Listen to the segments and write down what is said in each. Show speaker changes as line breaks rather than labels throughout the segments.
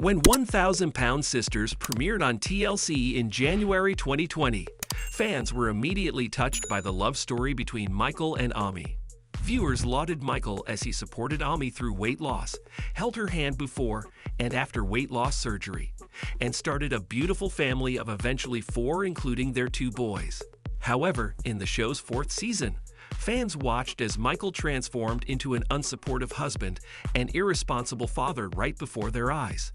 When 1,000-Pound Sisters premiered on TLC in January 2020, fans were immediately touched by the love story between Michael and Amy. Viewers lauded Michael as he supported Amy through weight loss, held her hand before and after weight loss surgery, and started a beautiful family of eventually 4, including their 2 boys. However, in the show's 4th season, fans watched as Michael transformed into an unsupportive husband and irresponsible father right before their eyes.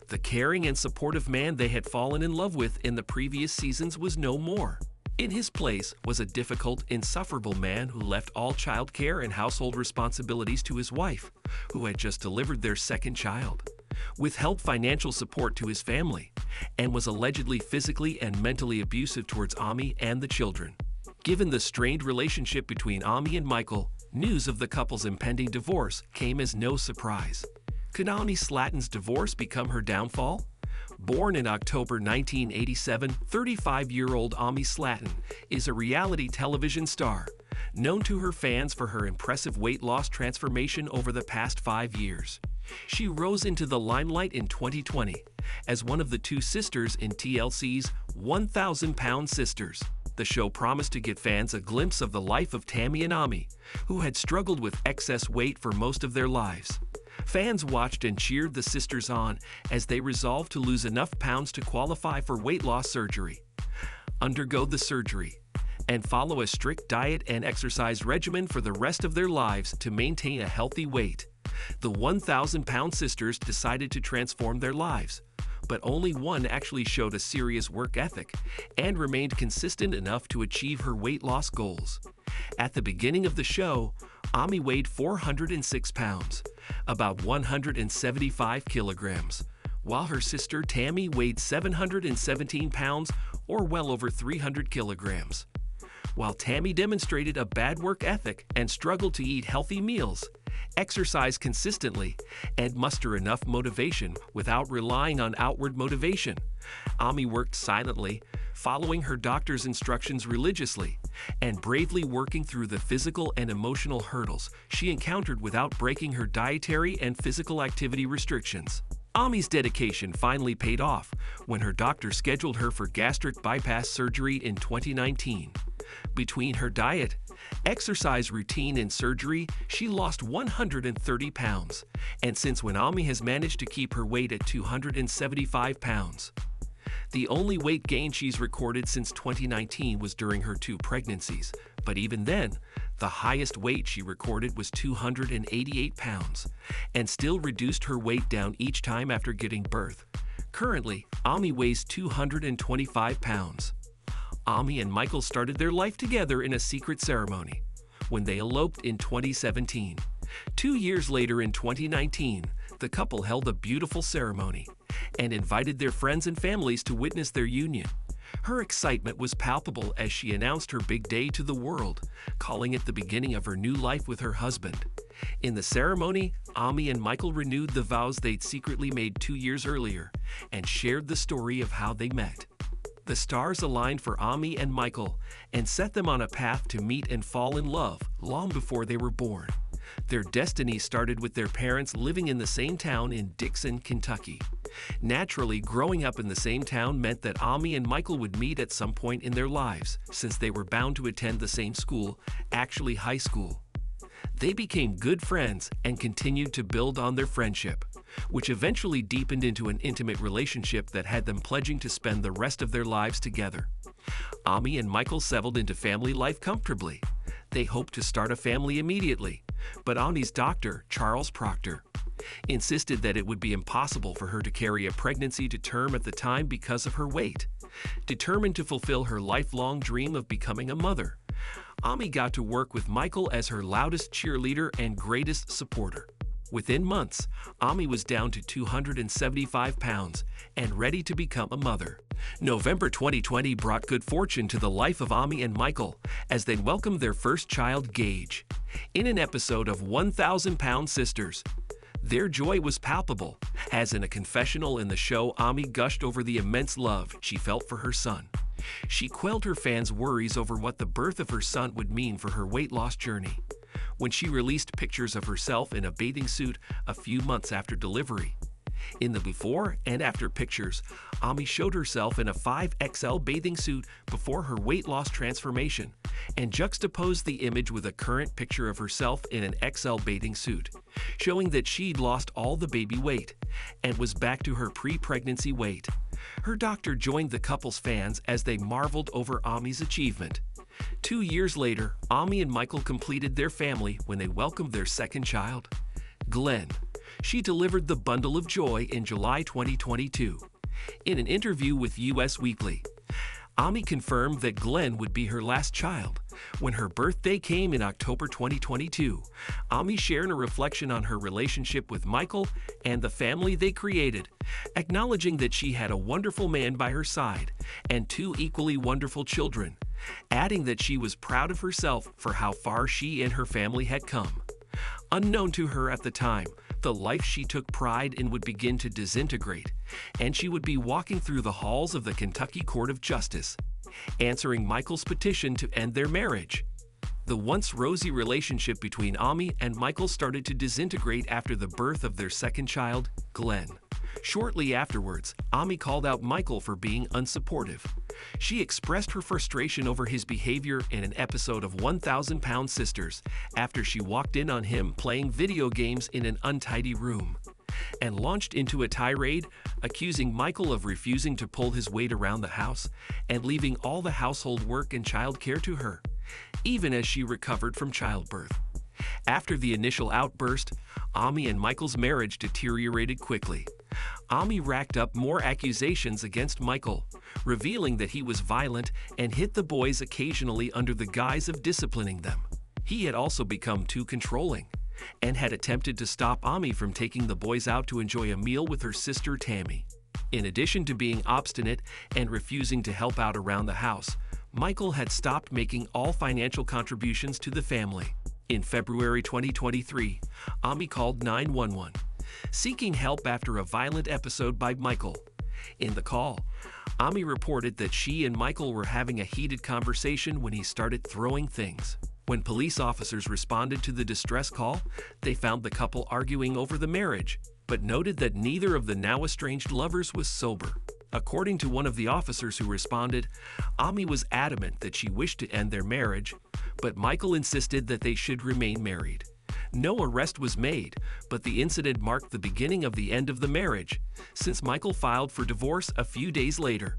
The caring and supportive man they had fallen in love with in the previous seasons was no more. In his place was a difficult, insufferable man who left all childcare and household responsibilities to his wife, who had just delivered their 2nd child, withheld financial support to his family, and was allegedly physically and mentally abusive towards Amy and the children. Given the strained relationship between Amy and Michael, news of the couple's impending divorce came as no surprise. Could Amy Slaton's divorce become her downfall? Born in October 1987, 35-year-old Amy Slaton is a reality television star, known to her fans for her impressive weight loss transformation over the past 5 years. She rose into the limelight in 2020 as one of the 2 sisters in TLC's 1,000-Pound Sisters. The show promised to give fans a glimpse of the life of Tammy and Amy, who had struggled with excess weight for most of their lives. Fans watched and cheered the sisters on as they resolved to lose enough pounds to qualify for weight loss surgery, undergo the surgery, and follow a strict diet and exercise regimen for the rest of their lives to maintain a healthy weight. The 1,000-Pound Sisters decided to transform their lives, but only one actually showed a serious work ethic and remained consistent enough to achieve her weight loss goals. At the beginning of the show, Amy weighed 406 pounds, about 175 kilograms, while her sister Tammy weighed 717 pounds, or well over 300 kilograms. While Tammy demonstrated a bad work ethic and struggled to eat healthy meals, exercise consistently, and muster enough motivation without relying on outward motivation, Amy worked silently, following her doctor's instructions religiously, and bravely working through the physical and emotional hurdles she encountered without breaking her dietary and physical activity restrictions. Amy's dedication finally paid off when her doctor scheduled her for gastric bypass surgery in 2019. Between her diet, exercise routine, and surgery, she lost 130 pounds, and since when Amy has managed to keep her weight at 275 pounds. The only weight gain she's recorded since 2019 was during her 2 pregnancies, but even then, the highest weight she recorded was 288 pounds, and still reduced her weight down each time after giving birth. Currently, Amy weighs 225 pounds. Amy and Michael started their life together in a secret ceremony when they eloped in 2017. 2 years later, in 2019, the couple held a beautiful ceremony and invited their friends and families to witness their union. Her excitement was palpable as she announced her big day to the world, calling it the beginning of her new life with her husband. In the ceremony, Amy and Michael renewed the vows they'd secretly made 2 years earlier and shared the story of how they met. The stars aligned for Amy and Michael and set them on a path to meet and fall in love long before they were born. Their destiny started with their parents living in the same town in Dixon, Kentucky. Naturally, growing up in the same town meant that Amy and Michael would meet at some point in their lives, since they were bound to attend the same school, actually high school. They became good friends and continued to build on their friendship, which eventually deepened into an intimate relationship that had them pledging to spend the rest of their lives together. Amy and Michael settled into family life comfortably. They hoped to start a family immediately, but Amy's doctor, Charles Proctor, insisted that it would be impossible for her to carry a pregnancy to term at the time because of her weight. Determined to fulfill her lifelong dream of becoming a mother, Amy got to work with Michael as her loudest cheerleader and greatest supporter. Within months, Amy was down to 275 pounds and ready to become a mother. November 2020 brought good fortune to the life of Amy and Michael as they welcomed their first child, Gage. In an episode of 1,000-Pound Sisters, their joy was palpable, as in a confessional in the show, Amy gushed over the immense love she felt for her son. She quelled her fans' worries over what the birth of her son would mean for her weight loss journey. When she released pictures of herself in a bathing suit a few months after delivery, In the before and after pictures, Amy showed herself in a 5XL bathing suit before her weight loss transformation and juxtaposed the image with a current picture of herself in an XL bathing suit, showing that she'd lost all the baby weight and was back to her pre-pregnancy weight. Her doctor joined the couple's fans as they marveled over Amy's achievement. 2 years later, Amy and Michael completed their family when they welcomed their second child, Glenn. She delivered the bundle of joy in July 2022. In an interview with US Weekly, Amy confirmed that Glenn would be her last child. When her birthday came in October 2022, Amy shared a reflection on her relationship with Michael and the family they created, acknowledging that she had a wonderful man by her side and 2 equally wonderful children, adding that she was proud of herself for how far she and her family had come. Unknown to her at the time, the life she took pride in would begin to disintegrate, and she would be walking through the halls of the Kentucky Court of Justice, answering Michael's petition to end their marriage. The once rosy relationship between Amy and Michael started to disintegrate after the birth of their second child, Glenn. Shortly afterwards, Amy called out Michael for being unsupportive. She expressed her frustration over his behavior in an episode of 1,000-Pound Sisters after she walked in on him playing video games in an untidy room, and launched into a tirade accusing Michael of refusing to pull his weight around the house and leaving all the household work and childcare to her, even as she recovered from childbirth. After the initial outburst, Amy and Michael's marriage deteriorated quickly. Amy racked up more accusations against Michael, revealing that he was violent and hit the boys occasionally under the guise of disciplining them. He had also become too controlling and had attempted to stop Amy from taking the boys out to enjoy a meal with her sister Tammy. In addition to being obstinate and refusing to help out around the house, Michael had stopped making all financial contributions to the family. In February 2023, Amy called 911, seeking help after a violent episode by Michael. In the call, Amy reported that she and Michael were having a heated conversation when he started throwing things. When police officers responded to the distress call, they found the couple arguing over the marriage, but noted that neither of the now estranged lovers was sober. According to one of the officers who responded, Amy was adamant that she wished to end their marriage, but Michael insisted that they should remain married. No arrest was made, but the incident marked the beginning of the end of the marriage, since Michael filed for divorce a few days later.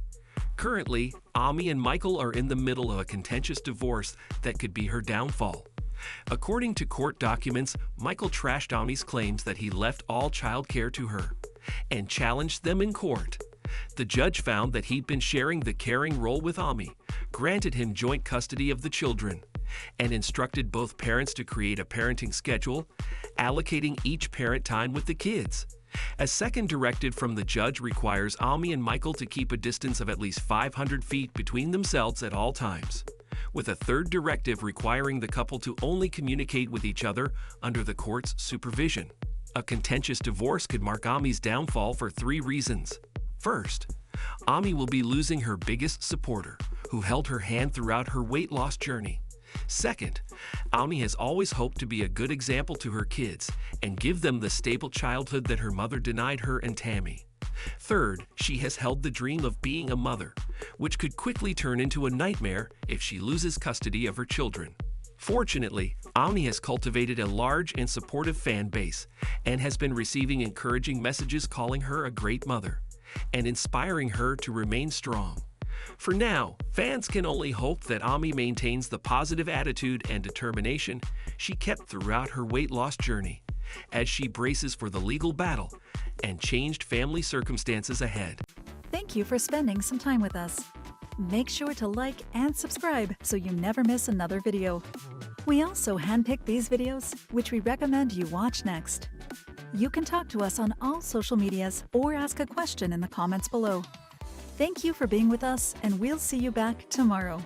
Currently, Amy and Michael are in the middle of a contentious divorce that could be her downfall. According to court documents, Michael trashed Amy's claims that he left all child care to her and challenged them in court. The judge found that he'd been sharing the caring role with Amy, granted him joint custody of the children, and instructed both parents to create a parenting schedule, allocating each parent time with the kids. A second directive from the judge requires Amy and Michael to keep a distance of at least 500 feet between themselves at all times, with a third directive requiring the couple to only communicate with each other under the court's supervision. A contentious divorce could mark Amy's downfall for 3 reasons. First, Amy will be losing her biggest supporter, who held her hand throughout her weight loss journey. Second, Amy has always hoped to be a good example to her kids and give them the stable childhood that her mother denied her and Tammy. Third, she has held the dream of being a mother, which could quickly turn into a nightmare if she loses custody of her children. Fortunately, Amy has cultivated a large and supportive fan base and has been receiving encouraging messages calling her a great mother and inspiring her to remain strong. For now, fans can only hope that Amy maintains the positive attitude and determination she kept throughout her weight loss journey, as she braces for the legal battle and changed family circumstances ahead.
Thank you for spending some time with us. Make sure to like and subscribe so you never miss another video. We also handpick these videos, which we recommend you watch next. You can talk to us on all social medias or ask a question in the comments below. Thank you for being with us, and we'll see you back tomorrow.